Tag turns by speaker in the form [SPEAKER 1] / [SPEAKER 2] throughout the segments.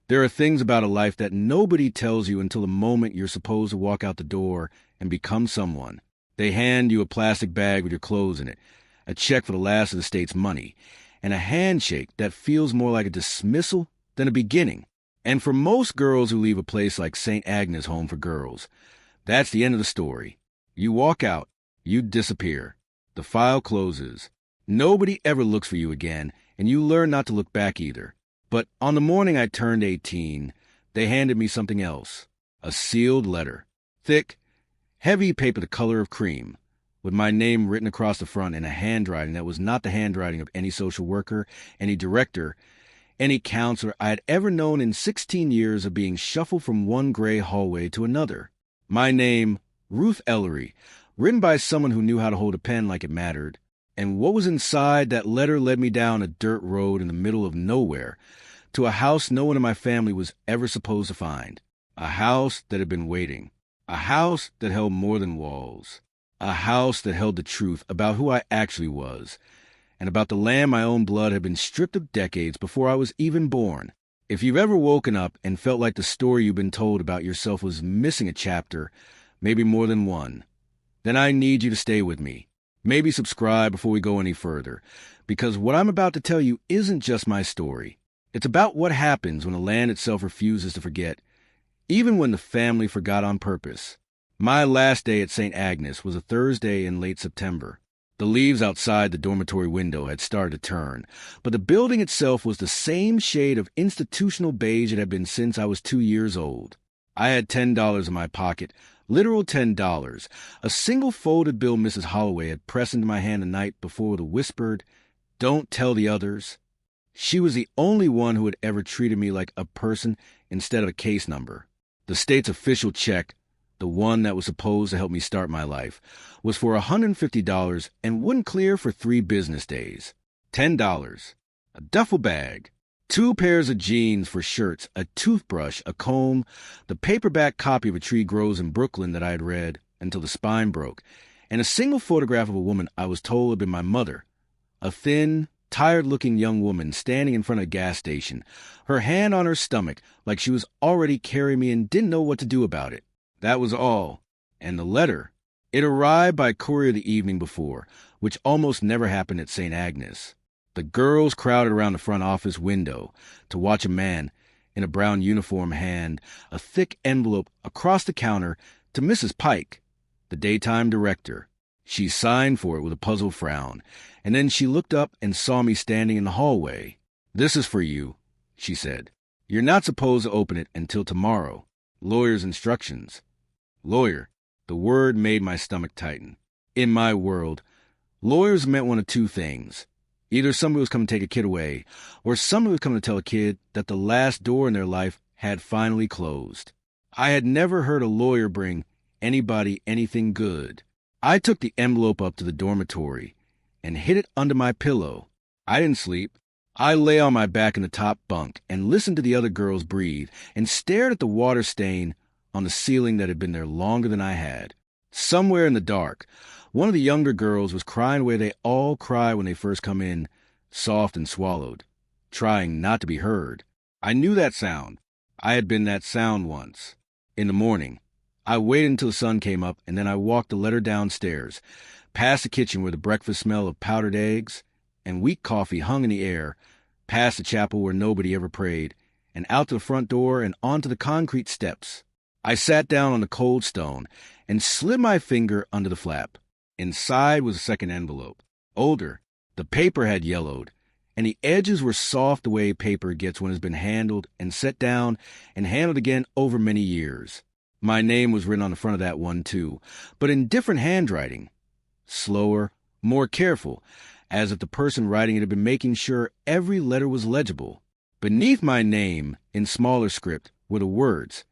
[SPEAKER 1] There are things about a life that nobody tells you until the moment you're supposed to walk out the door and become someone. They hand you a plastic bag with your clothes in it, a check for the last of the state's money, and a handshake that feels more like a dismissal than a beginning. And for most girls who leave a place like St. Agnes Home for Girls, that's the end of the story. You walk out, you disappear. The file closes. Nobody ever looks for you again, and you learn not to look back either. But on the morning I turned 18, they handed me something else. A sealed letter. Thick, heavy paper the color of cream, with my name written across the front in a handwriting that was not the handwriting of any social worker, any director, any counselor I had ever known in 16 years of being shuffled from one gray hallway to another. My name, Ruth Ellery, written by someone who knew how to hold a pen like it mattered. And what was inside that letter led me down a dirt road in the middle of nowhere to a house no one in my family was ever supposed to find. A house that had been waiting. A house that held more than walls. A house that held the truth about who I actually was, and about the land my own blood had been stripped of decades before I was even born. If you've ever woken up and felt like the story you've been told about yourself was missing a chapter, maybe more than one, then I need you to stay with me. Maybe subscribe before we go any further, because what I'm about to tell you isn't just my story. It's about what happens when the land itself refuses to forget, even when the family forgot on purpose. My last day at St. Agnes was a Thursday in late September. The leaves outside the dormitory window had started to turn, but the building itself was the same shade of institutional beige it had been since I was 2 years old. I had $10 in my pocket, literal $10, a single folded bill Mrs. Holloway had pressed into my hand the night before with a whispered, "Don't tell the others." She was the only one who had ever treated me like a person instead of a case number. The state's official check, the one that was supposed to help me start my life, was for $150 and wouldn't clear for 3 business days. $10. A duffel bag. 2 pairs of jeans for shirts, a toothbrush, a comb, the paperback copy of A Tree Grows in Brooklyn that I had read until the spine broke, and a single photograph of a woman I was told had been my mother. A thin, tired-looking young woman standing in front of a gas station, her hand on her stomach like she was already carrying me and didn't know what to do about it. That was all. And the letter. It arrived by courier the evening before, which almost never happened at St. Agnes. The girls crowded around the front office window to watch a man in a brown uniform hand a thick envelope across the counter to Mrs. Pike, the daytime director. She signed for it with a puzzled frown, and then she looked up and saw me standing in the hallway. "This is for you," she said. "You're not supposed to open it until tomorrow. Lawyer's instructions." Lawyer. The word made my stomach tighten. In my world, lawyers meant one of 2 things. Either somebody was coming to take a kid away, or somebody was coming to tell a kid that the last door in their life had finally closed. I had never heard a lawyer bring anybody anything good. I took the envelope up to the dormitory and hid it under my pillow. I didn't sleep. I lay on my back in the top bunk and listened to the other girls breathe and stared at the water stain on the ceiling that had been there longer than I had. Somewhere in the dark, one of the younger girls was crying the way they all cry when they first come in, soft and swallowed, trying not to be heard. I knew that sound. I had been that sound once. In the morning, I waited until the sun came up, and then I walked the letter downstairs, past the kitchen where the breakfast smell of powdered eggs and weak coffee hung in the air, past the chapel where nobody ever prayed, and out to the front door and onto the concrete steps. I sat down on the cold stone and slid my finger under the flap. Inside was a second envelope. Older. The paper had yellowed, and the edges were soft the way paper gets when it's been handled and set down and handled again over many years. My name was written on the front of that one, too, but in different handwriting. Slower, more careful, as if the person writing it had been making sure every letter was legible. Beneath my name, in smaller script, were the words,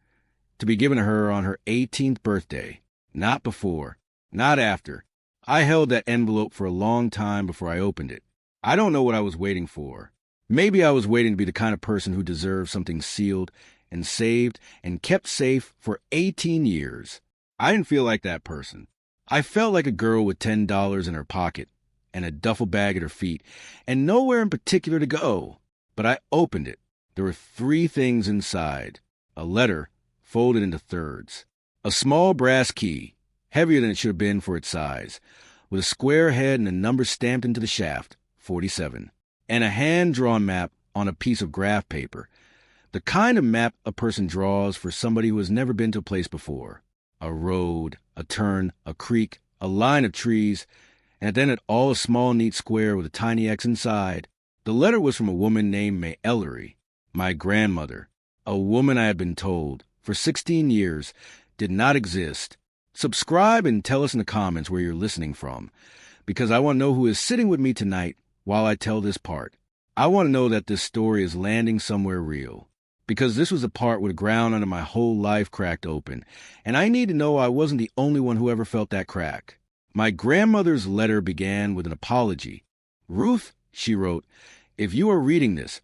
[SPEAKER 1] to be given to her on her 18th birthday. Not before. Not after. I held that envelope for a long time before I opened it. I don't know what I was waiting for. Maybe I was waiting to be the kind of person who deserved something sealed and saved and kept safe for 18 years. I didn't feel like that person. I felt like a girl with $10 in her pocket and a duffel bag at her feet and nowhere in particular to go. But I opened it. There were 3 things inside: a letter folded into thirds, a small brass key, heavier than it should have been for its size, with a square head and a number stamped into the shaft, 47, and a hand-drawn map on a piece of graph paper, the kind of map a person draws for somebody who has never been to a place before. A road, a turn, a creek, a line of trees, and then all a small neat square with a tiny X inside. The letter was from a woman named Ruth Ellery, my grandmother, a woman I had been told, for 16 years, did not exist. Subscribe and tell us in the comments where you're listening from, because I want to know who is sitting with me tonight while I tell this part. I want to know that this story is landing somewhere real, because this was the part where the ground under my whole life cracked open, and I need to know I wasn't the only one who ever felt that crack. My grandmother's letter began with an apology. "Ruth," she wrote, "if you are reading this,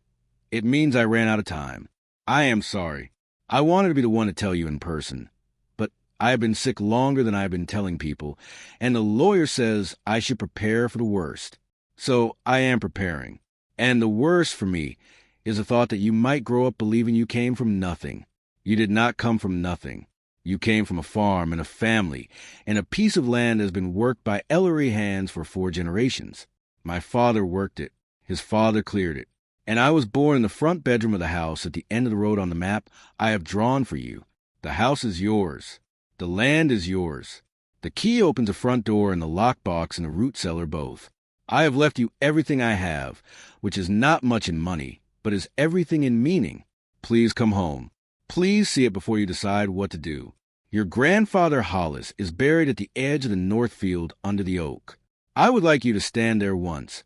[SPEAKER 1] it means I ran out of time. I am sorry. I wanted to be the one to tell you in person, but I have been sick longer than I have been telling people, and the lawyer says I should prepare for the worst. So I am preparing. And the worst for me is the thought that you might grow up believing you came from nothing. You did not come from nothing. You came from a farm and a family and a piece of land that has been worked by Ellery hands for 4 generations. My father worked it. His father cleared it. And I was born in the front bedroom of the house at the end of the road on the map I have drawn for you. The house is yours. The land is yours. The key opens the front door and the lockbox and the root cellar both. I have left you everything I have, which is not much in money, but is everything in meaning. Please come home. Please see it before you decide what to do. Your grandfather Hollis is buried at the edge of the north field under the oak. I would like you to stand there once,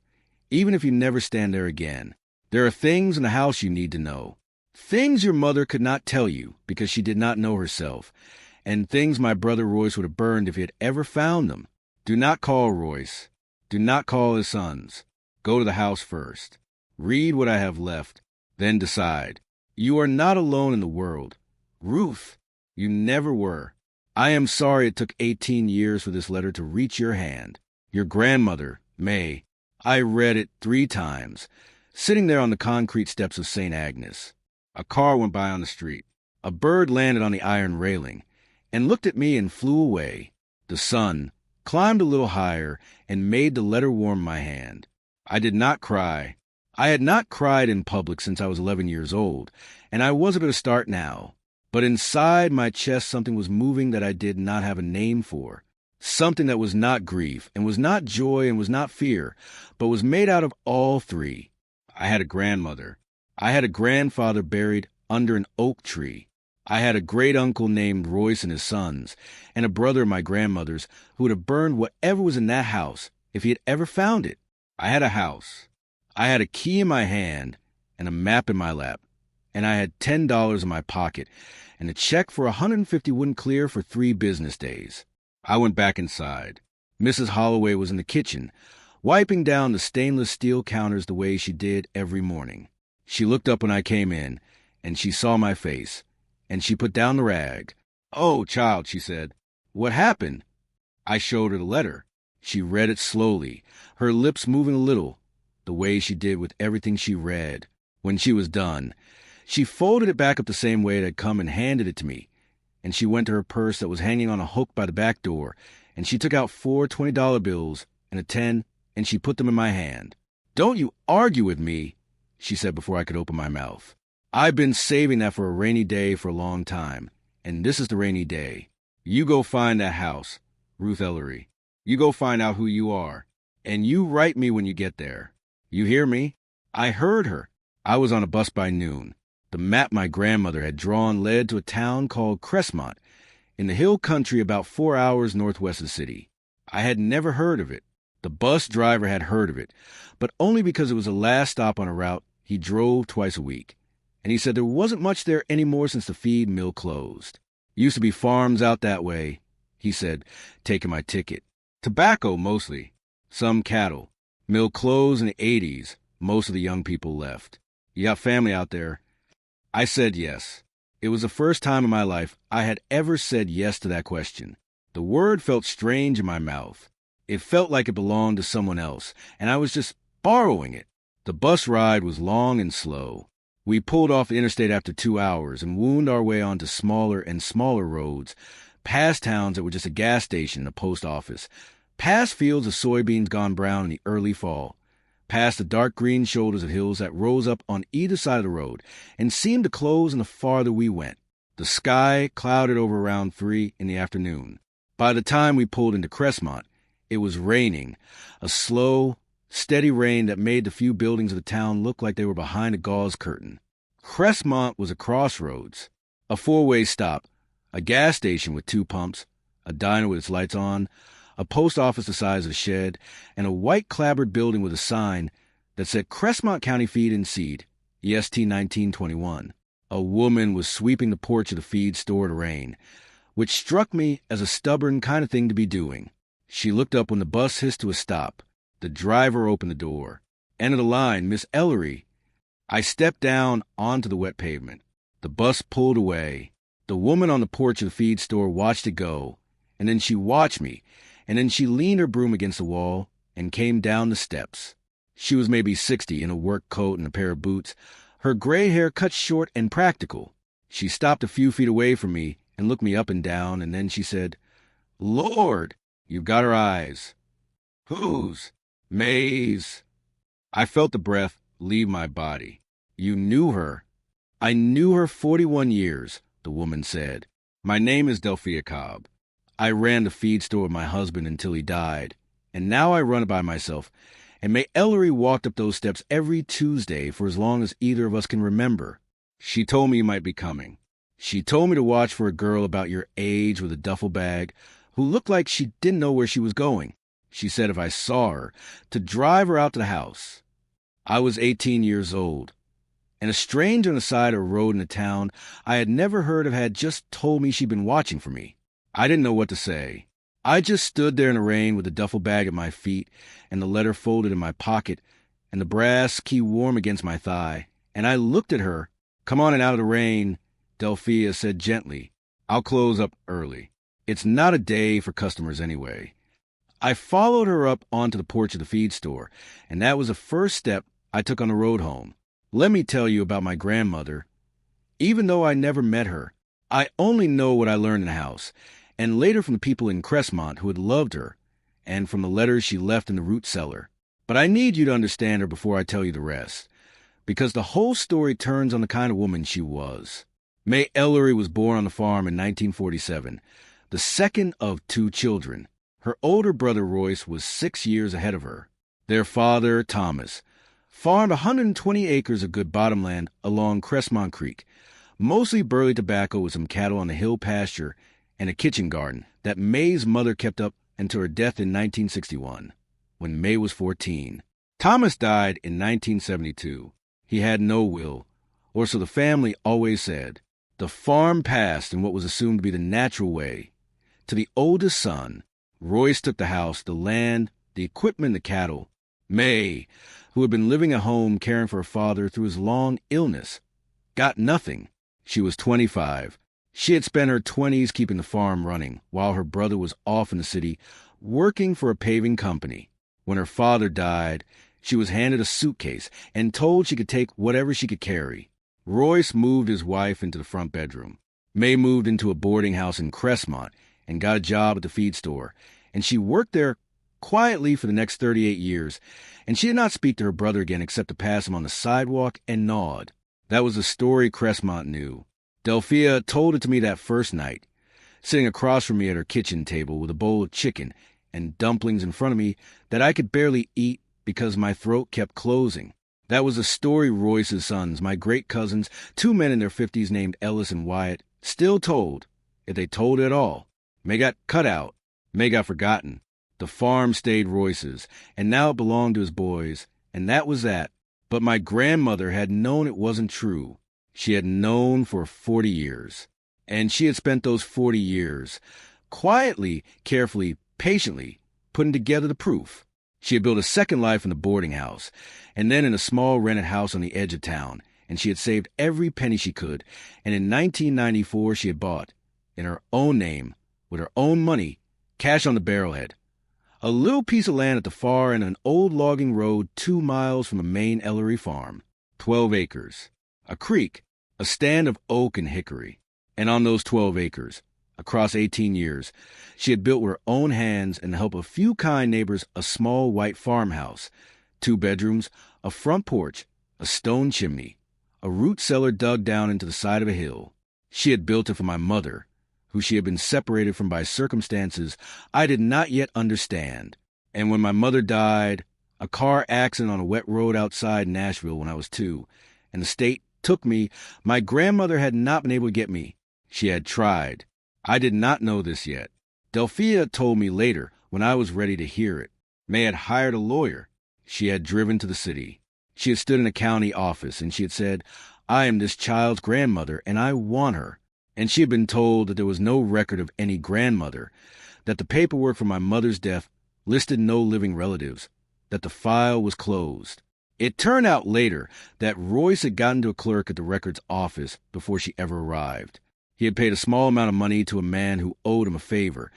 [SPEAKER 1] even if you never stand there again. There are things in the house you need to know. Things your mother could not tell you because she did not know herself, and things my brother Royce would have burned if he had ever found them. Do not call Royce. Do not call his sons. Go to the house first. Read what I have left, then decide. You are not alone in the world. Ruth, you never were. I am sorry it took 18 years for this letter to reach your hand. Your grandmother, May. I read it 3 times, sitting there on the concrete steps of St. Agnes. A car went by on the street. A bird landed on the iron railing and looked at me and flew away. The sun climbed a little higher and made the letter warm my hand. I did not cry. I had not cried in public since I was 11 years old, and I wasn't going to start now. But inside my chest something was moving that I did not have a name for. Something that was not grief, and was not joy, and was not fear, but was made out of all 3. I had a grandmother. I had a grandfather buried under an oak tree. I had a great-uncle named Royce and his sons, and a brother of my grandmother's who would have burned whatever was in that house if he had ever found it. I had a house. I had a key in my hand and a map in my lap, and I had $10 in my pocket, and a check for $150 wouldn't clear for 3 business days. I went back inside. Mrs. Holloway was in the kitchen, wiping down the stainless steel counters the way she did every morning. She looked up when I came in, and she saw my face, and she put down the rag. "Oh, child," she said. "What happened?" I showed her the letter. She read it slowly, her lips moving a little, the way she did with everything she read. When she was done, she folded it back up the same way it had come and handed it to me, and she went to her purse that was hanging on a hook by the back door, and she took out 4 $20 bills and a 10, and she put them in my hand. "Don't you argue with me," she said before I could open my mouth. "I've been saving that for a rainy day for a long time, and this is the rainy day. You go find that house, Ruth Ellery. You go find out who you are, and you write me when you get there. You hear me?" I heard her. I was on a bus by noon. The map my grandmother had drawn led to a town called Cresmont, in the hill country about 4 hours northwest of the city. I had never heard of it. The bus driver had heard of it, but only because it was the last stop on a route he drove twice a week. And he said there wasn't much there anymore since the feed mill closed. Used to be farms out that way, he said, taking my ticket. Tobacco, mostly. Some cattle. Mill closed in the 80s. Most of the young people left. You got family out there? I said yes. It was the first time in my life I had ever said yes to that question. The word felt strange in my mouth. It felt like it belonged to someone else, and I was just borrowing it. The bus ride was long and slow. We pulled off the interstate after 2 hours and wound our way onto smaller and smaller roads, past towns that were just a gas station and a post office, past fields of soybeans gone brown in the early fall, past the dark green shoulders of hills that rose up on either side of the road and seemed to close the farther we went. The sky clouded over around 3 in the afternoon. By the time we pulled into Cresmont, it was raining, a slow, steady rain that made the few buildings of the town look like they were behind a gauze curtain. Cresmont was a crossroads, a 4-way stop, a gas station with 2 pumps, a diner with its lights on, a post office the size of a shed, and a white clapboard building with a sign that said Cresmont County Feed and Seed, EST 1921. A woman was sweeping the porch of the feed store to rain, which struck me as a stubborn kind of thing to be doing. She looked up when the bus hissed to a stop. The driver opened the door. End of the line, Miss Ellery. I stepped down onto the wet pavement. The bus pulled away. The woman on the porch of the feed store watched it go, and then she watched me, and then she leaned her broom against the wall and came down the steps. She was maybe 60 in a work coat and a pair of boots, her gray hair cut short and practical. She stopped a few feet away from me and looked me up and down, and then she said, "Lord, you've got her eyes." "Whose?" "May's." I felt the breath leave my body. "You knew her?" "I knew her 41 years, the woman said. "My name is Delphia Cobb. I ran the feed store with my husband until he died, and now I run it by myself. And May Ellery walked up those steps every Tuesday for as long as either of us can remember. She told me you might be coming. She told me to watch for a girl about your age with a duffel bag who looked like she didn't know where she was going. She said if I saw her, to drive her out to the house. I was 18 years old, and a stranger on the side of a road in a town I had never heard of had just told me she'd been watching for me. I didn't know what to say. I just stood there in the rain with the duffel bag at my feet and the letter folded in my pocket and the brass key warm against my thigh, and I looked at her. "Come on and out of the rain," Delphia said gently. "I'll close up early. It's not a day for customers anyway." I followed her up onto the porch of the feed store, and that was the first step I took on the road home. Let me tell you about my grandmother. Even though I never met her, I only know what I learned in the house, and later from the people in Cresmont who had loved her, and from the letters she left in the root cellar. But I need you to understand her before I tell you the rest, because the whole story turns on the kind of woman she was. May Ellery was born on the farm in 1947, the second of 2 children. Her older brother Royce was 6 years ahead of her. Their father, Thomas, farmed 120 acres of good bottomland along Cresmont Creek, mostly burley tobacco with some cattle on the hill pasture and a kitchen garden that May's mother kept up until her death in 1961, when May was 14. Thomas died in 1972. He had no will, or so the family always said. The farm passed in what was assumed to be the natural way to the oldest son. Royce took the house, the land, the equipment, the cattle. May, who had been living at home caring for her father through his long illness, got nothing. She was 25. She had spent her 20s keeping the farm running, while her brother was off in the city working for a paving company. When her father died, she was handed a suitcase and told she could take whatever she could carry. Royce moved his wife into the front bedroom. May moved into a boarding house in Cresmont and got a job at the feed store, and she worked there quietly for the next 38 years, and she did not speak to her brother again except to pass him on the sidewalk and nod. That was the story Cresmont knew. Delphia told it to me that first night, sitting across from me at her kitchen table with a bowl of chicken and dumplings in front of me that I could barely eat because my throat kept closing. That was the story Royce's sons, my great cousins, 2 men in their 50s named Ellis and Wyatt, still told, if they told it at all. May got cut out. May got forgotten. The farm stayed Royce's, and now it belonged to his boys, and that was that. But my grandmother had known it wasn't true. She had known for 40 years. And she had spent those 40 years quietly, carefully, patiently putting together the proof. She had built a second life in the boarding house, and then in a small rented house on the edge of town, and she had saved every penny she could, and in 1994 she had bought, in her own name, with her own money, cash on the barrelhead, a little piece of land at the far end of an old logging road 2 miles from the main Ellery farm. 12 acres. a creek, a stand of oak and hickory. And on those 12 acres, across 18 years, she had built with her own hands and the help of a few kind neighbors a small white farmhouse, 2 bedrooms, a front porch, a stone chimney, a root cellar dug down into the side of a hill. She had built it for my mother, who she had been separated from by circumstances I did not yet understand. And when my mother died, a car accident on a wet road outside Nashville when I was 2, and the state took me, my grandmother had not been able to get me. She had tried. I did not know this yet. Delphia told me later, when I was ready to hear it. May had hired a lawyer. She had driven to the city. She had stood in a county office, and she had said, "I am this child's grandmother, and I want her." And she had been told that there was no record of any grandmother, that the paperwork for my mother's death listed no living relatives, that the file was closed. It turned out later that Royce had gotten to a clerk at the records office before she ever arrived. He had paid a small amount of money to a man who owed him a favor,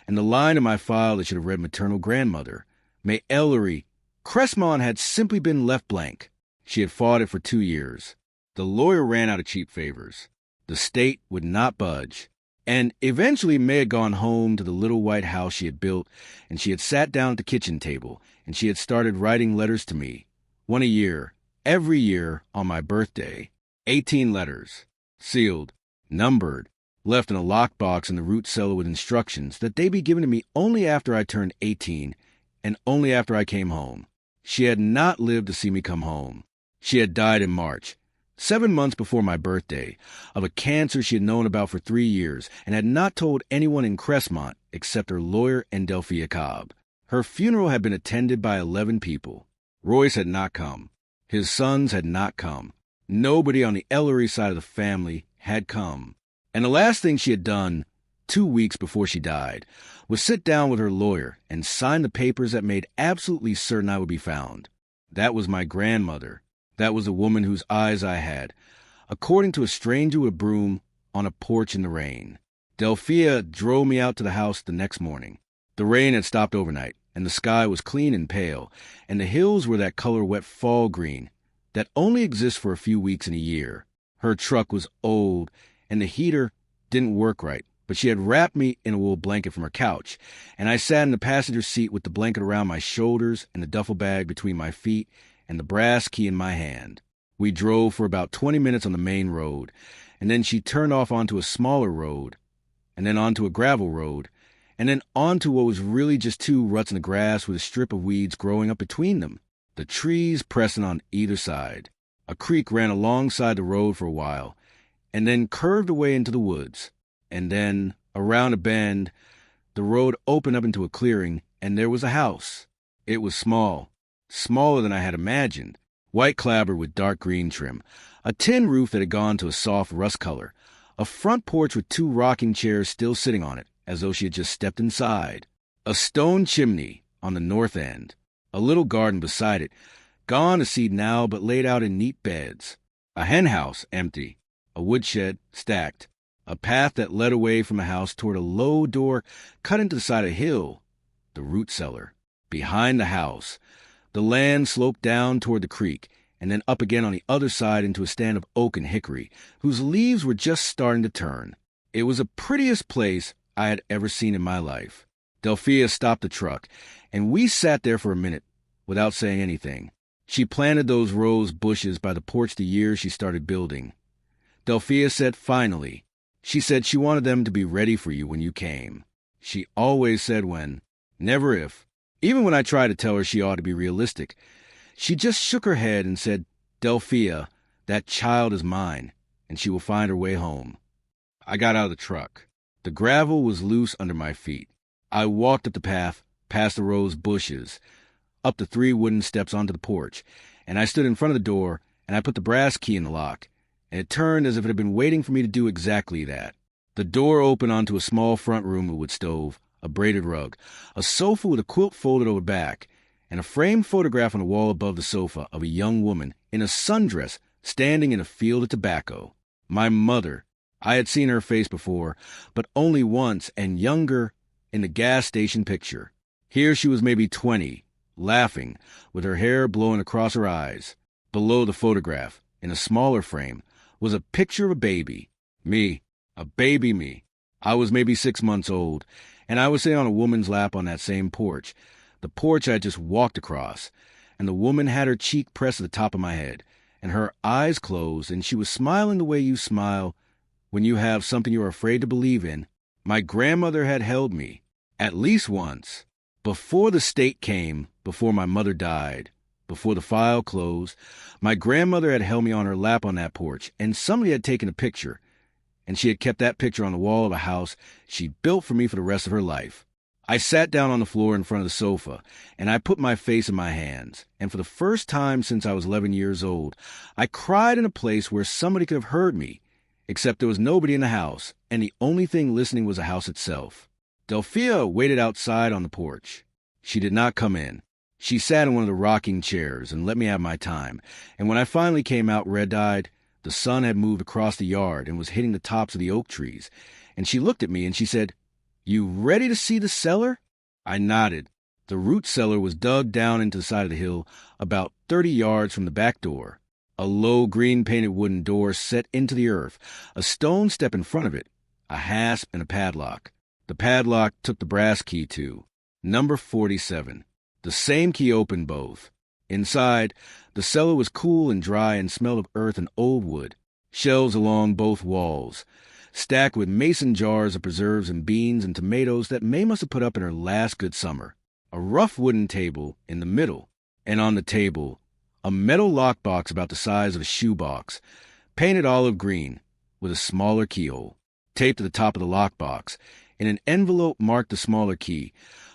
[SPEAKER 1] and the line in my file that should have read maternal grandmother, May Ellery, Cresmont, had simply been left blank. She had fought it for 2 years. The lawyer ran out of cheap favors. The state would not budge. And eventually May had gone home to the little white house she had built, and she had sat down at the kitchen table, and she had started writing letters to me. 1 a year, every year on my birthday. 18 letters, sealed, numbered, left in a lockbox in the root cellar with instructions that they be given to me only after I turned 18 and only after I came home. She had not lived to see me come home. She had died in March, 7 months before my birthday, of a cancer she had known about for 3 years and had not told anyone in Cresmont except her lawyer and Delphia Cobb. Her funeral had been attended by 11 people. Royce had not come. His sons had not come. Nobody on the Ellery side of the family had come. And the last thing she had done, 2 weeks before she died, was sit down with her lawyer and sign the papers that made absolutely certain I would be found. That was my grandmother. That was the woman whose eyes I had, according to a stranger with a broom on a porch in the rain. Delphia drove me out to the house the next morning. The rain had stopped overnight, and the sky was clean and pale, and the hills were that color wet fall green that only exists for a few weeks in a year. Her truck was old, and the heater didn't work right, but she had wrapped me in a wool blanket from her couch, and I sat in the passenger seat with the blanket around my shoulders and the duffel bag between my feet and the brass key in my hand. We drove for about 20 minutes on the main road, and then she turned off onto a smaller road, and then onto a gravel road, and then onto what was really just 2 ruts in the grass with a strip of weeds growing up between them, the trees pressing on either side. A creek ran alongside the road for a while, and then curved away into the woods. And then, around a bend, the road opened up into a clearing, and there was a house. It was small, smaller than I had imagined, white clapboard with dark green trim, a tin roof that had gone to a soft rust color, a front porch with 2 rocking chairs still sitting on it, as though she had just stepped inside, a stone chimney on the north end, a little garden beside it, gone to seed now but laid out in neat beds, a hen house empty, a woodshed stacked, a path that led away from the house toward a low door cut into the side of a hill, the root cellar. Behind the house, the land sloped down toward the creek, and then up again on the other side into a stand of oak and hickory, whose leaves were just starting to turn. It was the prettiest place I had ever seen in my life. Delphia stopped the truck, and we sat there for a minute without saying anything. She planted those rose bushes by the porch the year she started building. Delphia said finally, she said she wanted them to be ready for you when you came. She always said when, never if. Even when I tried to tell her she ought to be realistic, she just shook her head and said, "Delphia, that child is mine, and she will find her way home." I got out of the truck. The gravel was loose under my feet. I walked up the path, past the rose bushes, up the 3 wooden steps onto the porch, and I stood in front of the door, and I put the brass key in the lock, and it turned as if it had been waiting for me to do exactly that. The door opened onto a small front room with a wood stove, a braided rug, a sofa with a quilt folded over back, and a framed photograph on the wall above the sofa of a young woman in a sundress standing in a field of tobacco. My mother. I had seen her face before, but only once, and younger, in the gas station picture. Here she was maybe 20, laughing, with her hair blowing across her eyes. Below the photograph, in a smaller frame, was a picture of a baby. Me. A baby me. I was maybe 6 months old, and I was sitting on a woman's lap on that same porch, the porch I had just walked across, and the woman had her cheek pressed to the top of my head, and her eyes closed, and she was smiling the way you smile when you have something you're afraid to believe in. My grandmother had held me, at least once. Before the state came, before my mother died, before the file closed, my grandmother had held me on her lap on that porch, and somebody had taken a picture, and she had kept that picture on the wall of a house she built for me for the rest of her life. I sat down on the floor in front of the sofa, and I put my face in my hands, and for the first time since I was 11 years old, I cried in a place where somebody could have heard me, except there was nobody in the house, and the only thing listening was the house itself. Delphia waited outside on the porch. She did not come in. She sat in one of the rocking chairs and let me have my time, and when I finally came out red-eyed, the sun had moved across the yard and was hitting the tops of the oak trees, and she looked at me and she said, "You ready to see the cellar?" I nodded. The root cellar was dug down into the side of the hill about 30 yards from the back door. A low green-painted wooden door set into the earth, a stone step in front of it, a hasp and a padlock. The padlock took the brass key to number 47. The same key opened both. Inside, the cellar was cool and dry and smelled of earth and old wood. Shelves along both walls, stacked with mason jars of preserves and beans and tomatoes that May must have put up in her last good summer. A rough wooden table in the middle, and on the table, a metal lockbox about the size of a shoebox, painted olive green, with a smaller keyhole. Taped to the top of the lockbox, in an envelope marked the smaller key,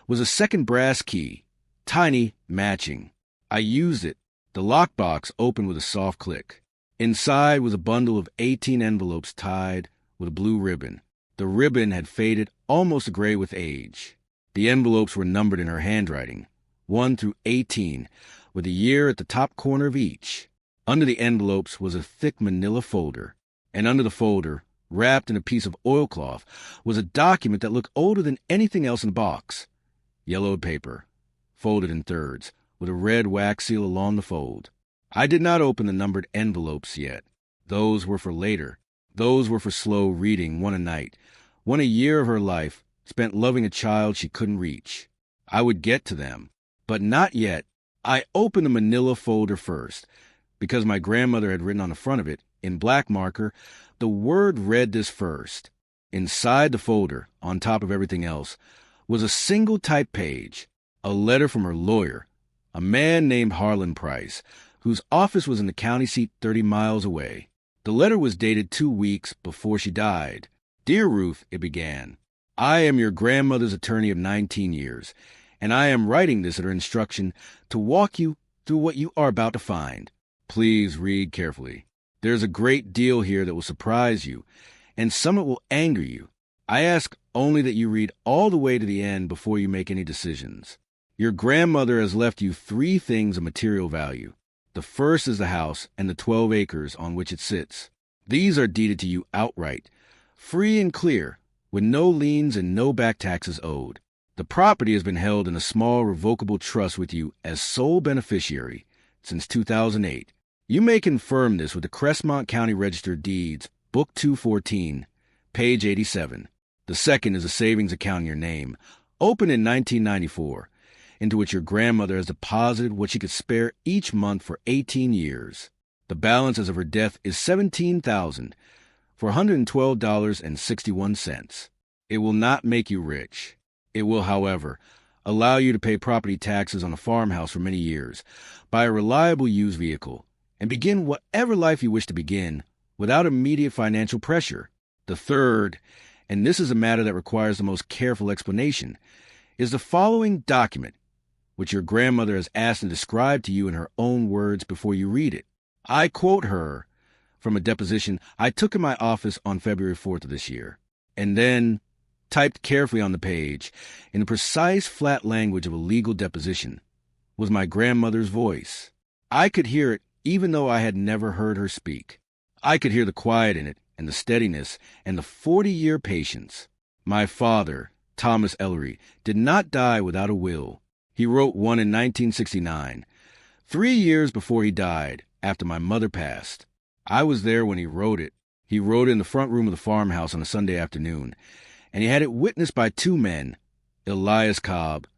[SPEAKER 1] was a second brass key, tiny, matching. I used it. The lockbox opened with a soft click. Inside was a bundle of 18 envelopes tied with a blue ribbon. The ribbon had faded almost to gray with age. The envelopes were numbered in her handwriting, 1 through 18, with a year at the top corner of each. Under the envelopes was a thick manila folder, and under the folder, wrapped in a piece of oilcloth, was a document that looked older than anything else in the box. Yellowed paper, folded in thirds, with a red wax seal along the fold. I did not open the numbered envelopes yet. Those were for later. Those were for slow reading, one a night, one a year of her life, spent loving a child she couldn't reach. I would get to them, but not yet. I opened the manila folder first, because my grandmother had written on the front of it, in black marker, the word read this first. Inside the folder, on top of everything else, was a single type page, a letter from her lawyer, a man named Harlan Price, whose office was in the county seat 30 miles away. The letter was dated 2 weeks before she died. "Dear Ruth," it began, "I am your grandmother's attorney of 19 years, and I am writing this at her instruction to walk you through what you are about to find. Please read carefully. There's a great deal here that will surprise you, and some it will anger you. I ask only that you read all the way to the end before you make any decisions. Your grandmother has left you 3 things of material value. The first is the house and the 12 acres on which it sits. These are deeded to you outright, free and clear, with no liens and no back taxes owed. The property has been held in a small revocable trust with you as sole beneficiary since 2008. You may confirm this with the Cresmont County Register of Deeds, Book 214, page 87. The second is a savings account in your name, opened in 1994, into which your grandmother has deposited what she could spare each month for 18 years. The balance as of her death is $17,000 for $112.61. It will not make you rich. It will, however, allow you to pay property taxes on a farmhouse for many years, buy a reliable used vehicle, and begin whatever life you wish to begin without immediate financial pressure. The third, and this is a matter that requires the most careful explanation, is the following document, which your grandmother has asked and described to you in her own words before you read it. I quote her from a deposition I took in my office on February 4th of this year, and then, typed carefully on the page, in the precise flat language of a legal deposition, was my grandmother's voice. I could hear it even though I had never heard her speak. I could hear the quiet in it, and the steadiness, and the 40-year patience. My father, Thomas Ellery, did not die without a will. He wrote one in 1969, 3 years before he died, after my mother passed. I was there when he wrote it. He wrote it in the front room of the farmhouse on a Sunday afternoon, and he had it witnessed by two men, Elias Cobb,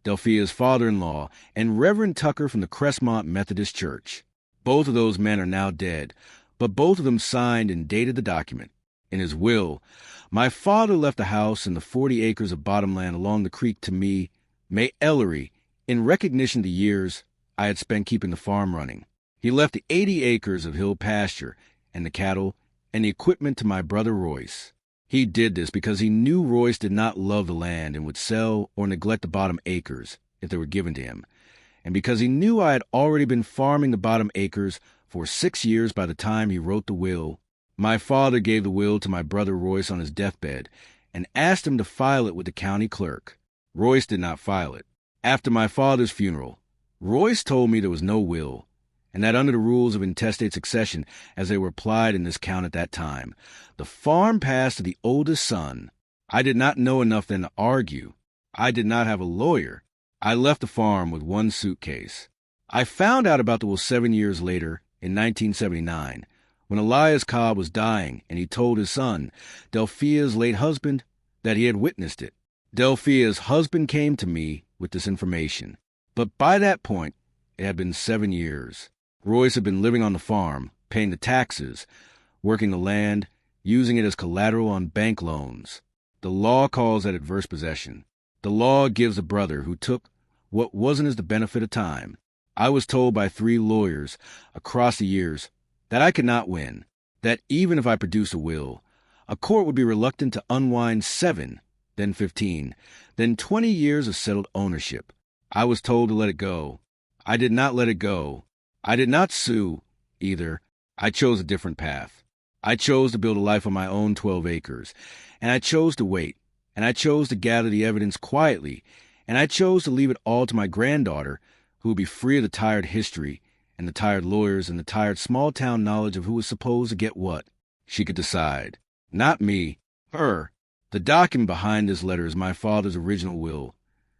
[SPEAKER 1] Delphia's father-in-law, and Reverend Tucker from the Cresmont Methodist Church. Both of those men are now dead, but both of them signed and dated the document. In his will, my father left the house and the 40 acres of bottomland along the creek to me, May Ellery, in recognition of the years I had spent keeping the farm running. He left the 80 acres of hill pasture and the cattle and the equipment to my brother Royce. He did this because he knew Royce did not love the land and would sell or neglect the bottom acres if they were given to him, and because he knew I had already been farming the bottom acres for 6 years by the time he wrote the will. My father gave the will to my brother Royce on his deathbed and asked him to file it with the county clerk. Royce did not file it. After my father's funeral, Royce told me there was no will, and that under the rules of intestate succession as they were applied in this count at that time, the farm passed to the oldest son. I did not know enough then to argue. I did not have a lawyer. I left the farm with one suitcase. I found out about the will 7 years later, in 1979, when Elias Cobb was dying and he told his son, Delphia's late husband, that he had witnessed it. Delphia's husband came to me with this information, but by that point, it had been 7 years. Royce had been living on the farm, paying the taxes, working the land, using it as collateral on bank loans. The law calls that adverse possession. The law gives a brother who took what wasn't as the benefit of time. I was told by 3 lawyers across the years that I could not win, that even if I produced a will, a court would be reluctant to unwind 7, then 15, then 20 years of settled ownership. I was told to let it go. I did not let it go. I did not sue, either. I chose a different path. I chose to build a life on my own 12 acres, and I chose to wait, and I chose to gather the evidence quietly, and I chose to leave it all to my granddaughter, who would be free of the tired history, and the tired lawyers, and the tired small-town knowledge of who was supposed to get what. She could decide. Not me. Her. The document behind this letter is my father's original will,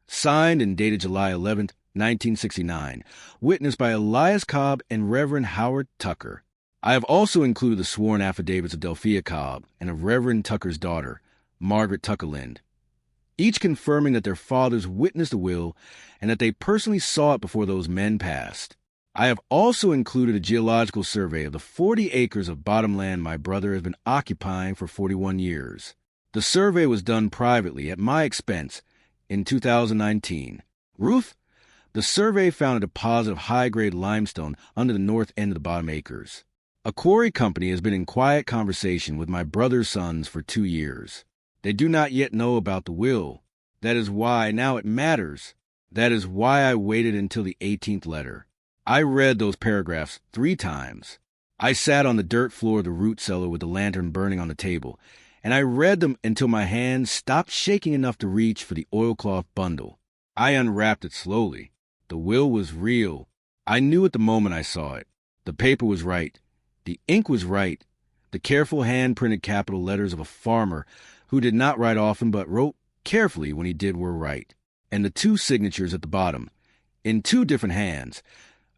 [SPEAKER 1] signed and dated July 11th, 1969, witnessed by Elias Cobb and Reverend Howard Tucker. I have also included the sworn affidavits of Delphia Cobb and of Reverend Tucker's daughter, Margaret Tuckerland, each confirming that their fathers witnessed the will and that they personally saw it before those men passed. I have also included a geological survey of the 40 acres of bottomland my brother has been occupying for 41 years. The survey was done privately at my expense in 2019. Ruth, the survey found a deposit of high-grade limestone under the north end of the bottom acres. A quarry company has been in quiet conversation with my brother's sons for 2 years. They do not yet know about the will. That is why now it matters. That is why I waited until the 18th letter. I read those paragraphs 3 times. I sat on the dirt floor of the root cellar with the lantern burning on the table, and I read them until my hands stopped shaking enough to reach for the oilcloth bundle. I unwrapped it slowly. The will was real. I knew at the moment I saw it. The paper was right. The ink was right. The careful hand-printed capital letters of a farmer who did not write often but wrote carefully when he did were right. And the 2 signatures at the bottom, in 2 different hands,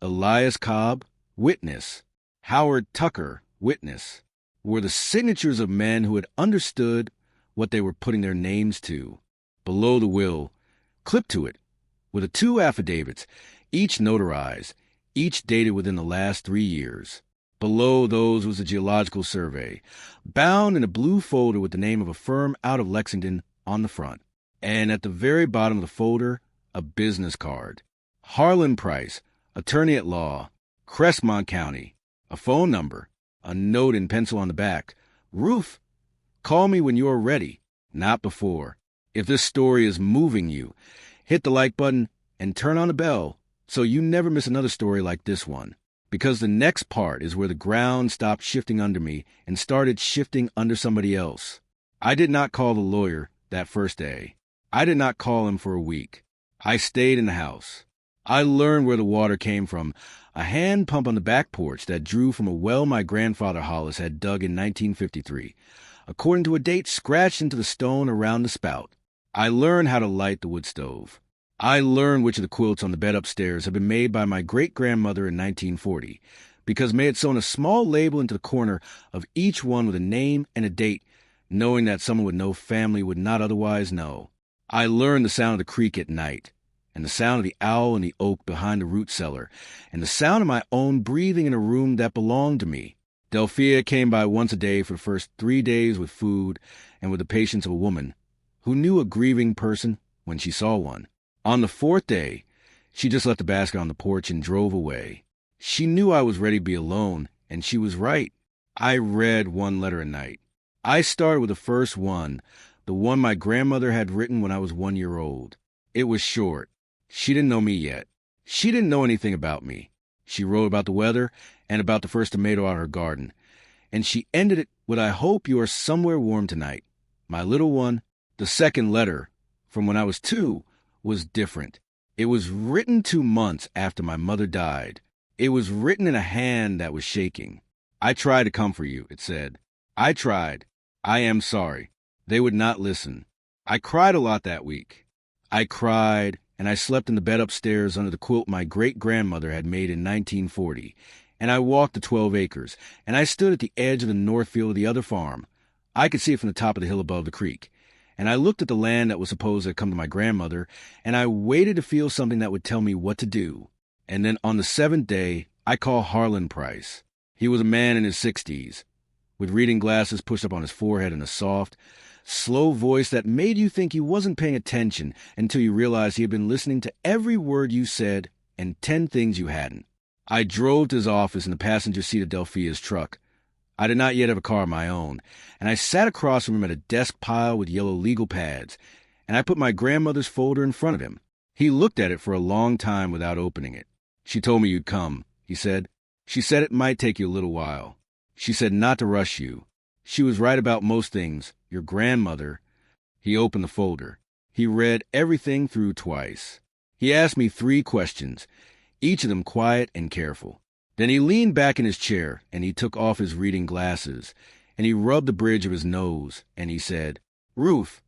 [SPEAKER 1] Elias Cobb, witness, Howard Tucker, witness, were the signatures of men who had understood what they were putting their names to. Below the will, clipped to it, were the 2 affidavits, each notarized, each dated within the last 3 years. Below those was a geological survey, bound in a blue folder with the name of a firm out of Lexington on the front. And at the very bottom of the folder, a business card. Harlan Price, attorney at law, Cresmont County, a phone number, a note in pencil on the back. Ruth, call me when you're ready, not before. If this story is moving you, hit the like button and turn on the bell so you never miss another story like this one. Because the next part is where the ground stopped shifting under me and started shifting under somebody else. I did not call the lawyer that first day. I did not call him for a week. I stayed in the house. I learned where the water came from, a hand pump on the back porch that drew from a well my grandfather Hollis had dug in 1953, according to a date scratched into the stone around the spout. I learned how to light the wood stove. I learned which of the quilts on the bed upstairs had been made by my great-grandmother in 1940, because May had sewn a small label into the corner of each one with a name and a date, knowing that someone with no family would not otherwise know. I learned the sound of the creek at night, and the sound of the owl in the oak behind the root cellar, and the sound of my own breathing in a room that belonged to me. Delphia came by once a day for the first 3 days with food and with the patience of a woman who knew a grieving person when she saw one. On the 4th day, she just left the basket on the porch and drove away. She knew I was ready to be alone, and she was right. I read one letter a night. I started with the first one, the one my grandmother had written when I was 1 year old. It was short. She didn't know me yet. She didn't know anything about me. She wrote about the weather and about the first tomato out of her garden. And she ended it with, "I hope you are somewhere warm tonight. My little one." The second letter, from when I was 2, was different. It was written 2 months after my mother died. It was written in a hand that was shaking. "I tried to comfort you," it said. "I tried. I am sorry." They would not listen. I cried a lot that week. I cried, and I slept in the bed upstairs under the quilt my great-grandmother had made in 1940, and I walked the 12 acres, and I stood at the edge of the north field of the other farm. I could see it from the top of the hill above the creek, and I looked at the land that was supposed to come to my grandmother, and I waited to feel something that would tell me what to do. And then on the 7th day, I called Harlan Price. He was a man in his 60s, with reading glasses pushed up on his forehead and a soft, slow voice that made you think he wasn't paying attention until you realized he had been listening to every word you said and 10 things you hadn't. I drove to his office in the passenger seat of Delphia's truck. I did not yet have a car of my own, and I sat across from him at a desk pile with yellow legal pads, and I put my grandmother's folder in front of him. He looked at it for a long time without opening it. "She told me you'd come," he said. "She said it might take you a little while. She said not to rush you. She was right about most things. Your grandmother." He opened the folder. He read everything through twice. He asked me 3 questions, each of them quiet and careful. Then he leaned back in his chair, and he took off his reading glasses, and he rubbed the bridge of his nose, and he said, "Ruth,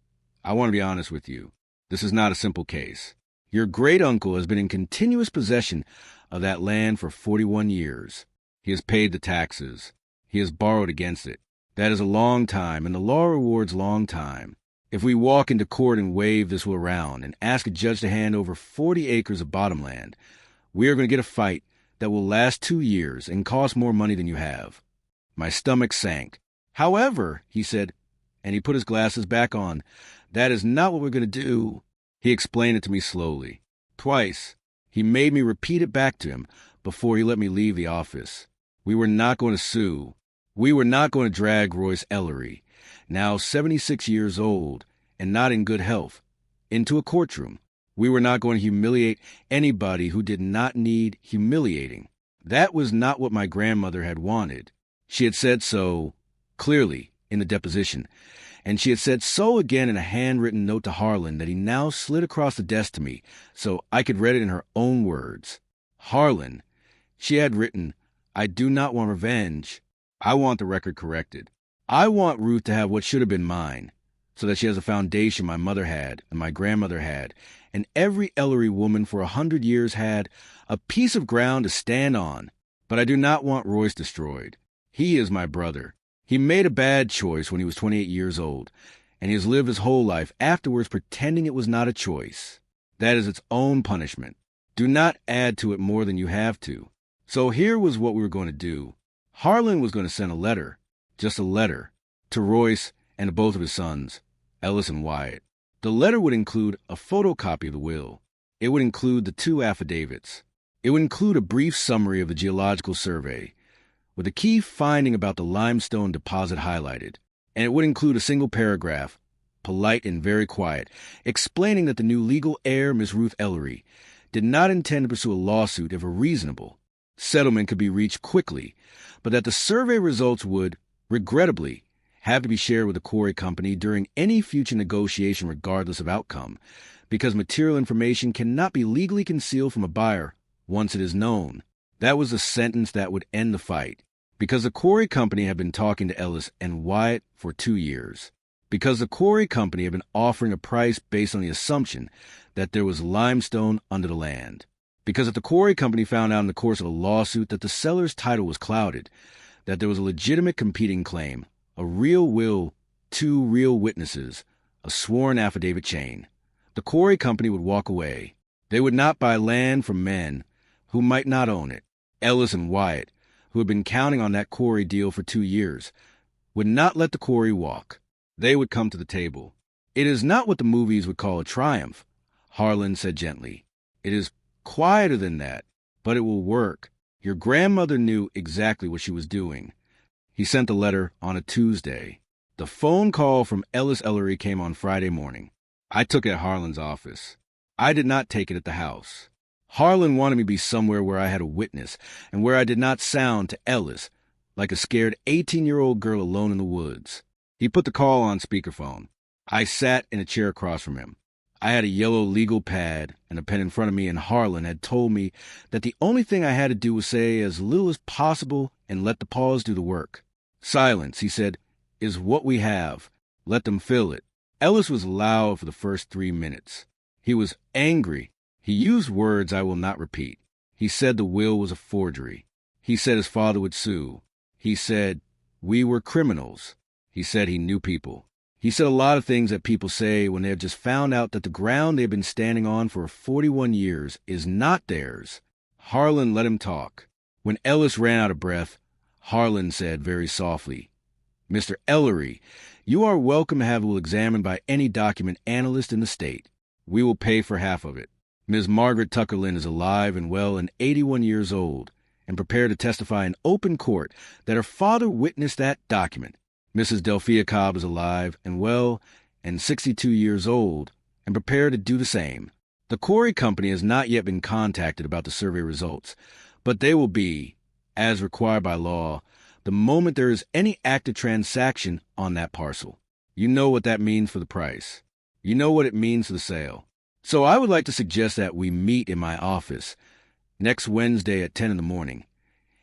[SPEAKER 1] I want to be honest with you. This is not a simple case. Your great-uncle has been in continuous possession of that land for 41 years. He has paid the taxes. He has borrowed against it. That is a long time, and the law rewards long time. If we walk into court and wave this will around and ask a judge to hand over 40 acres of bottomland, we are going to get a fight that will last 2 years and cost more money than you have." My stomach sank. "However," he said, and he put his glasses back on, "that is not what we're going to do." He explained it to me slowly. Twice, he made me repeat it back to him before he let me leave the office. We were not going to sue. We were not going to drag Ruth Ellery, now 76 years old and not in good health, into a courtroom. We were not going to humiliate anybody who did not need humiliating. That was not what my grandmother had wanted. She had said so clearly in the deposition, and she had said so again in a handwritten note to Harlan that he now slid across the desk to me so I could read it in her own words. "Harlan," she had written, "I do not want revenge. I want the record corrected. I want Ruth to have what should have been mine, so that she has a foundation my mother had and my grandmother had, and every Ellery woman for 100 years had, a piece of ground to stand on. But I do not want Royce destroyed. He is my brother. He made a bad choice when he was 28 years old, and he has lived his whole life afterwards pretending it was not a choice. That is its own punishment. Do not add to it more than you have to." So here was what we were going to do. Harlan was going to send a letter, just a letter, to Royce and to both of his sons, Ellis and Wyatt. The letter would include a photocopy of the will. It would include the 2 affidavits. It would include a brief summary of the geological survey, with a key finding about the limestone deposit highlighted. And it would include a single paragraph, polite and very quiet, explaining that the new legal heir, Miss Ruth Ellery, did not intend to pursue a lawsuit if a reasonable settlement could be reached quickly, but that the survey results would, regrettably, have to be shared with the quarry company during any future negotiation regardless of outcome, because material information cannot be legally concealed from a buyer once it is known. That was the sentence that would end the fight, because the quarry company had been talking to Ellis and Wyatt for 2 years, because the quarry company had been offering a price based on the assumption that there was limestone under the land. Because if the quarry company found out in the course of a lawsuit that the seller's title was clouded, that there was a legitimate competing claim, a real will, two real witnesses, a sworn affidavit chain, the quarry company would walk away. They would not buy land from men who might not own it. Ellis and Wyatt, who had been counting on that quarry deal for 2 years, would not let the quarry walk. They would come to the table. It is not what the movies would call a triumph, Harlan said gently. It is quieter than that, but it will work. Your grandmother knew exactly what she was doing. He sent the letter on a Tuesday. The phone call from Ruth Ellery came on Friday morning. I took it at Harlan's office. I did not take it at the house. Harlan wanted me to be somewhere where I had a witness and where I did not sound to Ellis like a scared 18-year-old girl alone in the woods. He put the call on speakerphone. I sat in a chair across from him. I had a yellow legal pad and a pen in front of me, and Harlan had told me that the only thing I had to do was say as little as possible and let the pause do the work. Silence, he said, is what we have. Let them fill it. Ellis was loud for the first 3 minutes. He was angry. He used words I will not repeat. He said the will was a forgery. He said his father would sue. He said we were criminals. He said he knew people. He said a lot of things that people say when they have just found out that the ground they've been standing on for 41 years is not theirs. Harlan let him talk. When Ellis ran out of breath, Harlan said very softly, Mr. Ellery, you are welcome to have the will examined by any document analyst in the state. We will pay for half of it. Ms. Margaret Tuckerlin is alive and well and 81 years old, and prepared to testify in open court that her father witnessed that document. Mrs. Delphia Cobb is alive and well and 62 years old, and prepared to do the same. The quarry company has not yet been contacted about the survey results, but they will be, as required by law, the moment there is any active transaction on that parcel. You know what that means for the price. You know what it means for the sale. So I would like to suggest that we meet in my office next Wednesday at 10 in the morning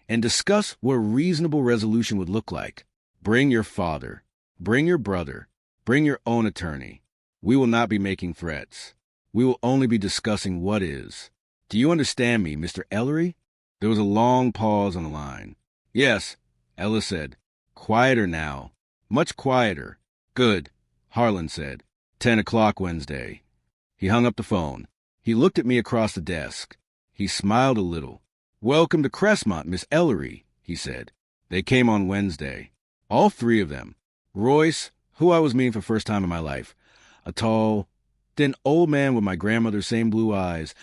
[SPEAKER 1] and discuss what a reasonable resolution would look like. Bring your father. Bring your brother. Bring your own attorney. We will not be making threats. We will only be discussing what is. Do you understand me, Mr. Ellery? There was a long pause on the line. Yes, Ellis said. Quieter now. Much quieter. Good, Harlan said. 10 o'clock Wednesday. He hung up the phone. He looked at me across the desk. He smiled a little. Welcome to Cresmont, Miss Ellery, he said. They came on Wednesday. All 3 of them. Royce, who I was meeting for the first time in my life. A tall, thin old man with my grandmother's same blue eyes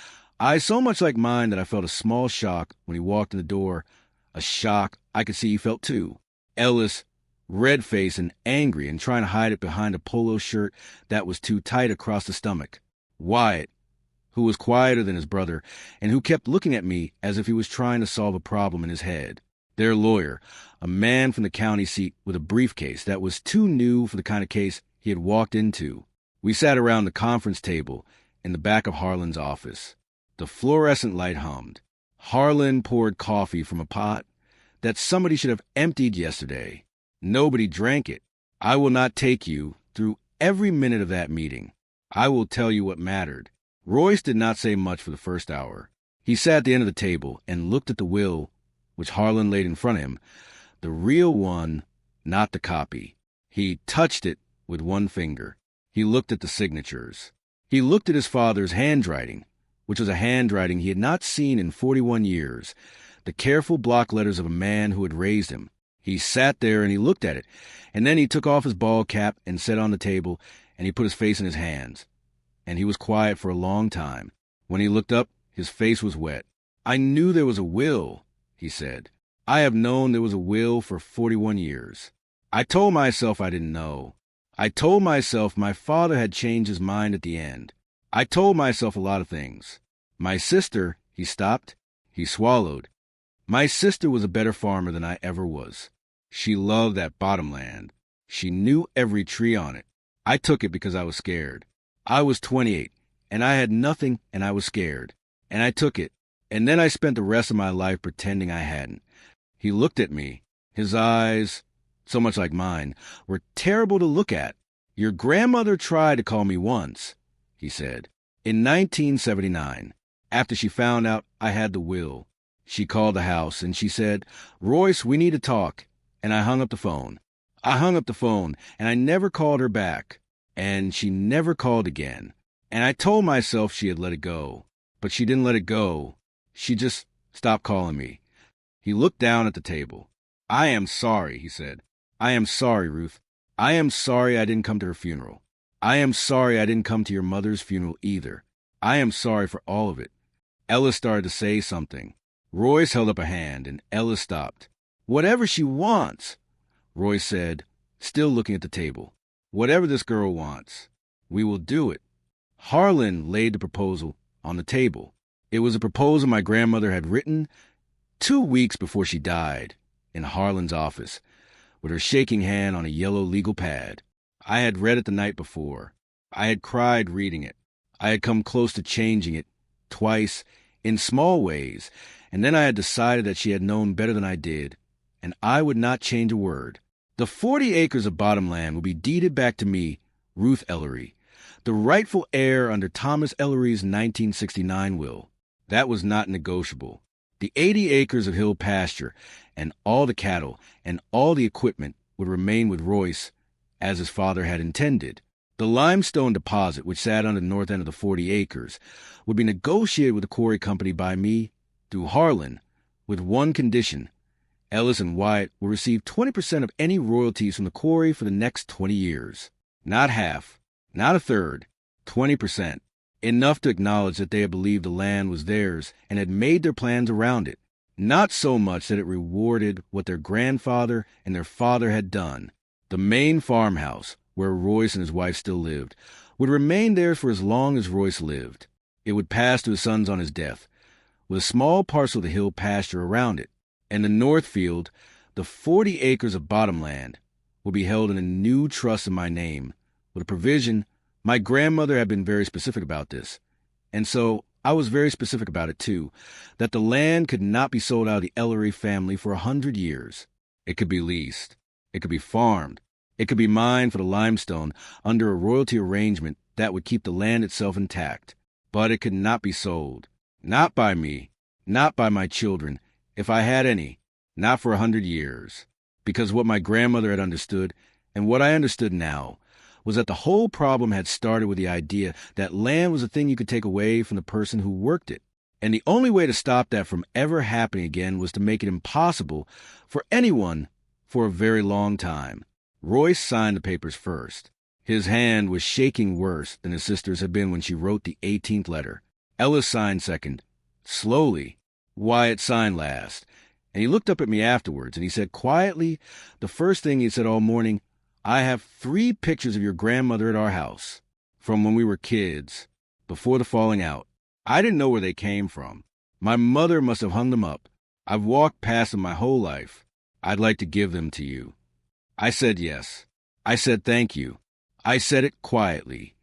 [SPEAKER 1] so much like mine that I felt a small shock when he walked in the door. A shock I could see he felt too. Ellis, red-faced and angry and trying to hide it behind a polo shirt that was too tight across the stomach. Wyatt, who was quieter than his brother and who kept looking at me as if he was trying to solve a problem in his head. Their lawyer, a man from the county seat with a briefcase that was too new for the kind of case he had walked into. We sat around the conference table in the back of Harlan's office. The fluorescent light hummed. Harlan poured coffee from a pot that somebody should have emptied yesterday. Nobody drank it. I will not take you through every minute of that meeting. I will tell you what mattered. Royce did not say much for the first hour. He sat at the end of the table and looked at the will which Harlan laid in front of him, the real one, not the copy. He touched it with one finger. He looked at the signatures. He looked at his father's handwriting, which was a handwriting he had not seen in 41 years, the careful block letters of a man who had raised him. He sat there and he looked at it, and then he took off his bald cap and sat on the table, and he put his face in his hands. And he was quiet for a long time. When he looked up, his face was wet. I knew there was a will, he said. I have known there was a will for 41 years. I told myself I didn't know. I told myself my father had changed his mind at the end. I told myself a lot of things. My sister, he stopped. He swallowed. My sister was a better farmer than I ever was. She loved that bottomland. She knew every tree on it. I took it because I was scared. I was 28, and I had nothing, and I was scared. And I took it. And then I spent the rest of my life pretending I hadn't. He looked at me. His eyes, so much like mine, were terrible to look at. Your grandmother tried to call me once, he said, in 1979. after she found out I had the will. She called the house, and she said, "Royce, we need to talk." And I hung up the phone. I hung up the phone, and I never called her back. And she never called again. And I told myself she had let it go. But she didn't let it go. She just stopped calling me. He looked down at the table. "I am sorry," he said. "I am sorry, Ruth. I am sorry I didn't come to her funeral. I am sorry I didn't come to your mother's funeral either. I am sorry for all of it." Ella started to say something. Royce held up a hand, and Ella stopped. "Whatever she wants," Royce said, still looking at the table. "Whatever this girl wants, we will do it." Harlan laid the proposal on the table. It was a proposal my grandmother had written 2 weeks before she died in Harlan's office, with her shaking hand on a yellow legal pad. I had read it the night before. I had cried reading it. I had come close to changing it twice in small ways, and then I had decided that she had known better than I did, and I would not change a word. The 40 acres of bottomland would be deeded back to me, Ruth Ellery, the rightful heir under Thomas Ellery's 1969 will. That was not negotiable. The 80 acres of hill pasture and all the cattle and all the equipment would remain with Royce as his father had intended. The limestone deposit, which sat on the north end of the 40 acres, would be negotiated with the quarry company by me through Harlan, with one condition. Ellis and Wyatt will receive 20% of any royalties from the quarry for the next 20 years. Not half, not a third, 20%. Enough to acknowledge that they had believed the land was theirs and had made their plans around it. Not so much that it rewarded what their grandfather and their father had done. The main farmhouse, where Royce and his wife still lived, would remain there for as long as Royce lived. It would pass to his sons on his death, with a small parcel of the hill pasture around it. And the north field, the 40 acres of bottomland, will be held in a new trust in my name, with a provision. My grandmother had been very specific about this, and so I was very specific about it too, that the land could not be sold out of the Ellery family for 100 years. It could be leased. It could be farmed. It could be mined for the limestone under a royalty arrangement that would keep the land itself intact. But it could not be sold. Not by me. Not by my children, if I had any. Not for 100 years. Because what my grandmother had understood, and what I understood now, was that the whole problem had started with the idea that land was a thing you could take away from the person who worked it. And the only way to stop that from ever happening again was to make it impossible for anyone for a very long time. Royce signed the papers first. His hand was shaking worse than his sister's had been when she wrote the 18th letter. Ellis signed second, slowly. Wyatt signed last. And he looked up at me afterwards, and he said quietly, the first thing he said all morning, "I have 3 pictures of your grandmother at our house, from when we were kids, before the falling out. I didn't know where they came from. My mother must have hung them up. I've walked past them my whole life. I'd like to give them to you." I said yes. I said thank you. I said it quietly,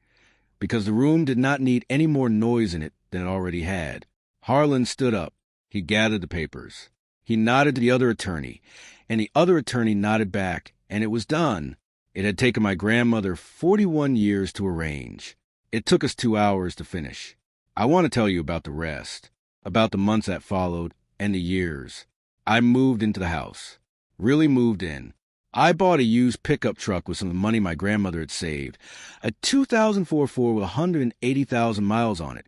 [SPEAKER 1] because the room did not need any more noise in it than it already had. Harlan stood up. He gathered the papers. He nodded to the other attorney, and the other attorney nodded back, and it was done. It had taken my grandmother 41 years to arrange. It took us 2 hours to finish. I want to tell you about the rest, about the months that followed, and the years. I moved into the house. Really moved in. I bought a used pickup truck with some of the money my grandmother had saved, a 2004 Ford with 180,000 miles on it,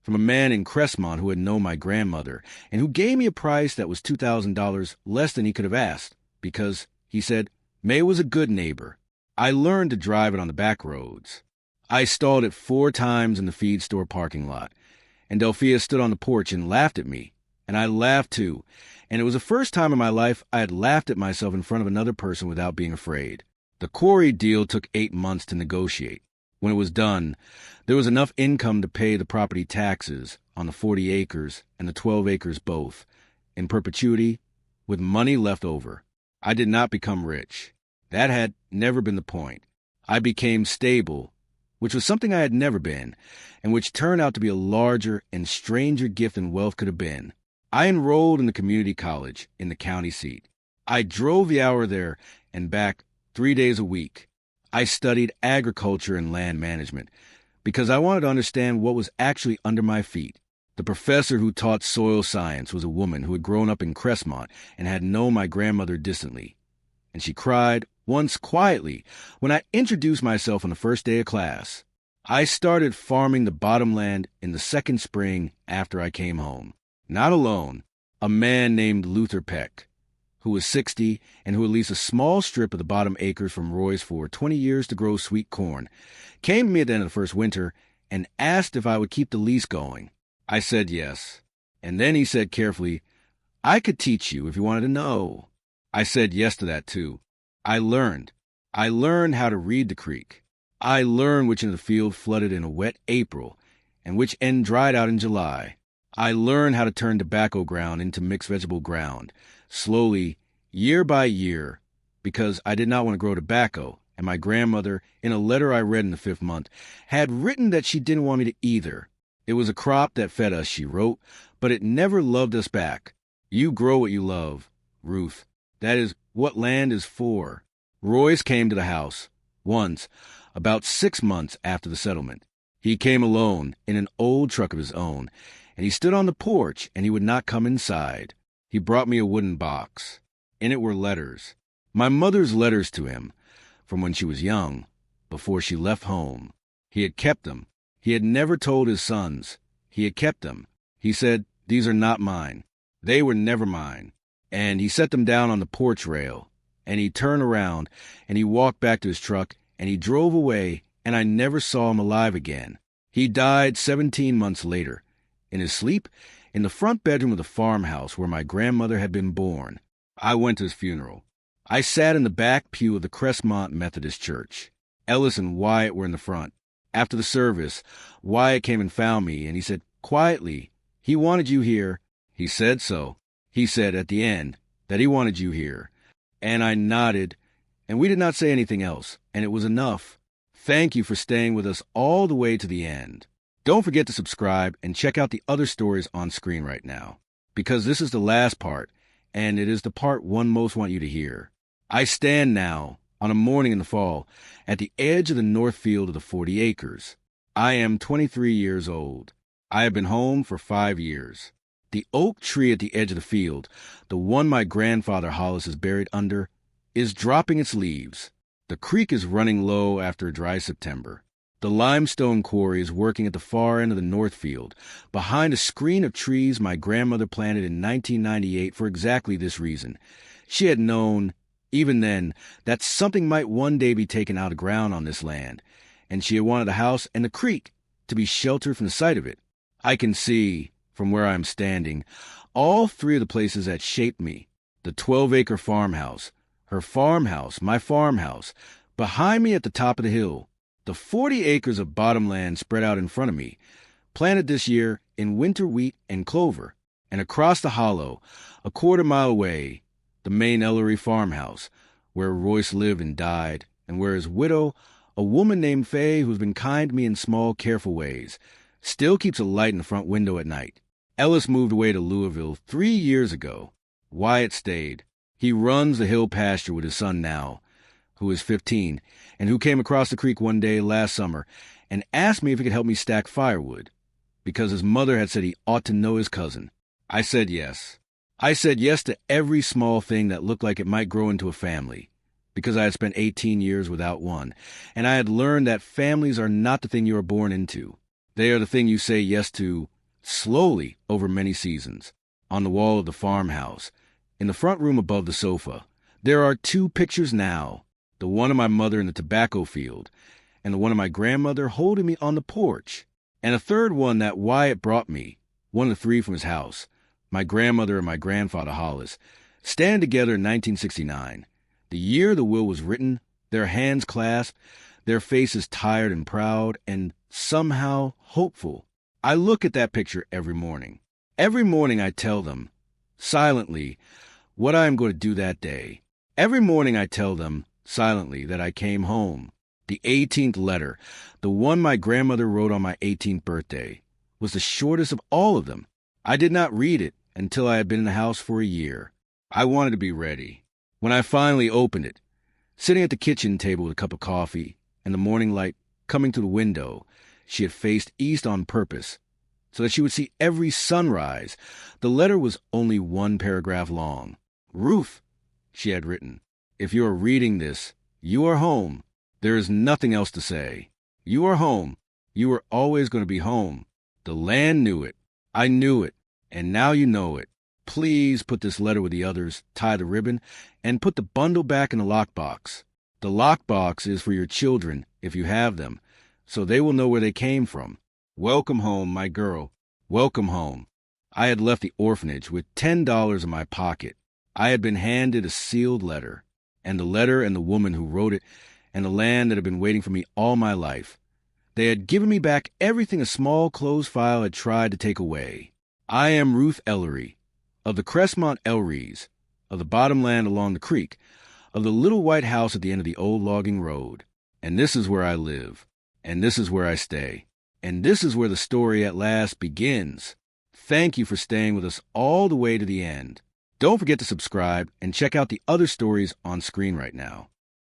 [SPEAKER 1] from a man in Cresmont who had known my grandmother, and who gave me a price that was $2,000 less than he could have asked, because, he said, May was a good neighbor. I learned to drive it on the back roads. I stalled it 4 times in the feed store parking lot, and Delphia stood on the porch and laughed at me, and I laughed too, and it was the first time in my life I had laughed at myself in front of another person without being afraid. The quarry deal took 8 months to negotiate. When it was done, there was enough income to pay the property taxes on the 40 acres and the 12 acres both, in perpetuity, with money left over. I did not become rich. That had never been the point. I became stable, which was something I had never been, and which turned out to be a larger and stranger gift than wealth could have been. I enrolled in the community college in the county seat. I drove the hour there and back 3 days a week. I studied agriculture and land management because I wanted to understand what was actually under my feet. The professor who taught soil science was a woman who had grown up in Cresmont and had known my grandmother distantly. And she cried, once quietly, when I introduced myself on the first day of class. I started farming the bottomland in the second spring after I came home. Not alone. A man named Luther Peck, who was 60 and who had leased a small strip of the bottom acres from Roy's for 20 years to grow sweet corn, came to me at the end of the first winter and asked if I would keep the lease going. I said yes. And then he said carefully, I could teach you if you wanted to know. I said yes to that too. I learned how to read the creek. I learned which end of the field flooded in a wet April and which end dried out in July. I learned how to turn tobacco ground into mixed vegetable ground, slowly, year by year, because I did not want to grow tobacco, and my grandmother, in a letter I read in the 5th month, had written that she didn't want me to either. It was a crop that fed us, she wrote, but it never loved us back. You grow what you love, Ruth. That is what land is for. Royce came to the house, once, about 6 months after the settlement. He came alone, in an old truck of his own, and he stood on the porch, and he would not come inside. He brought me a wooden box. In it were letters. My mother's letters to him, from when she was young, before she left home. He had kept them. He had never told his sons. He had kept them. He said, these are not mine. They were never mine. And he set them down on the porch rail. And he turned around, and he walked back to his truck, and he drove away, and I never saw him alive again. He died 17 months later, in his sleep, in the front bedroom of the farmhouse where my grandmother had been born. I went to his funeral. I sat in the back pew of the Cresmont Methodist Church. Ellis and Wyatt were in the front. After the service, Wyatt came and found me, and he said, quietly, he wanted you here. He said so. He said at the end that he wanted you here. And I nodded, and we did not say anything else, and it was enough. Thank you for staying with us all the way to the end. Don't forget to subscribe and check out the other stories on screen right now, because this is the last part, and it is the part one most want you to hear. I stand now, on a morning in the fall, at the edge of the north field of the 40 acres. I am 23 years old. I have been home for 5 years. The oak tree at the edge of the field, the one my grandfather Hollis is buried under, is dropping its leaves. The creek is running low after a dry September. The limestone quarry is working at the far end of the north field, behind a screen of trees my grandmother planted in 1998 for exactly this reason. She had known, even then, that something might one day be taken out of ground on this land, and she had wanted the house and the creek to be sheltered from the sight of it. I can see, from where I am standing, all 3 of the places that shaped me. The 12-acre farmhouse, her farmhouse, my farmhouse, behind me at the top of the hill. The 40 acres of bottomland spread out in front of me, planted this year in winter wheat and clover, and across the hollow, a quarter-mile away, the main Ellery farmhouse, where Royce lived and died, and where his widow, a woman named Fay, who's been kind to me in small, careful ways, still keeps a light in the front window at night. Ellis moved away to Louisville 3 years ago. Wyatt stayed. He runs the hill pasture with his son now, who is 15, and who came across the creek one day last summer and asked me if he could help me stack firewood, because his mother had said he ought to know his cousin. I said yes. I said yes to every small thing that looked like it might grow into a family, because I had spent 18 years without one, and I had learned that families are not the thing you are born into. They are the thing you say yes to slowly over many seasons. On the wall of the farmhouse, in the front room above the sofa, there are 2 pictures now. The one of my mother in the tobacco field, and the one of my grandmother holding me on the porch, and a third one that Wyatt brought me, one of the 3 from his house, my grandmother and my grandfather Hollis, stand together in 1969, the year the will was written, their hands clasped, their faces tired and proud, and somehow hopeful. I look at that picture every morning. Every morning I tell them, silently, what I am going to do that day. Every morning I tell them, silently, that I came home. The 18th letter, the one my grandmother wrote on my 18th birthday, was the shortest of all of them. I did not read it until I had been in the house for a year. I wanted to be ready. When I finally opened it, sitting at the kitchen table with a cup of coffee and the morning light coming through the window, she had faced east on purpose, so that she would see every sunrise. The letter was only 1 paragraph long. "Ruth," she had written, "if you are reading this, you are home. There is nothing else to say. You are home. You are always going to be home. The land knew it. I knew it. And now you know it. Please put this letter with the others, tie the ribbon, and put the bundle back in the lockbox. The lockbox is for your children, if you have them, so they will know where they came from. Welcome home, my girl. Welcome home." I had left the orphanage with $10 in my pocket. I had been handed a sealed letter, and the letter and the woman who wrote it, and the land that had been waiting for me all my life. They had given me back everything a small closed file had tried to take away. I am Ruth Ellery, of the Cresmont Elleries, of the bottom land along the creek, of the little white house at the end of the old logging road. And this is where I live, and this is where I stay, and this is where the story at last begins. Thank you for staying with us all the way to the end. Don't forget to subscribe and check out the other stories on screen right now.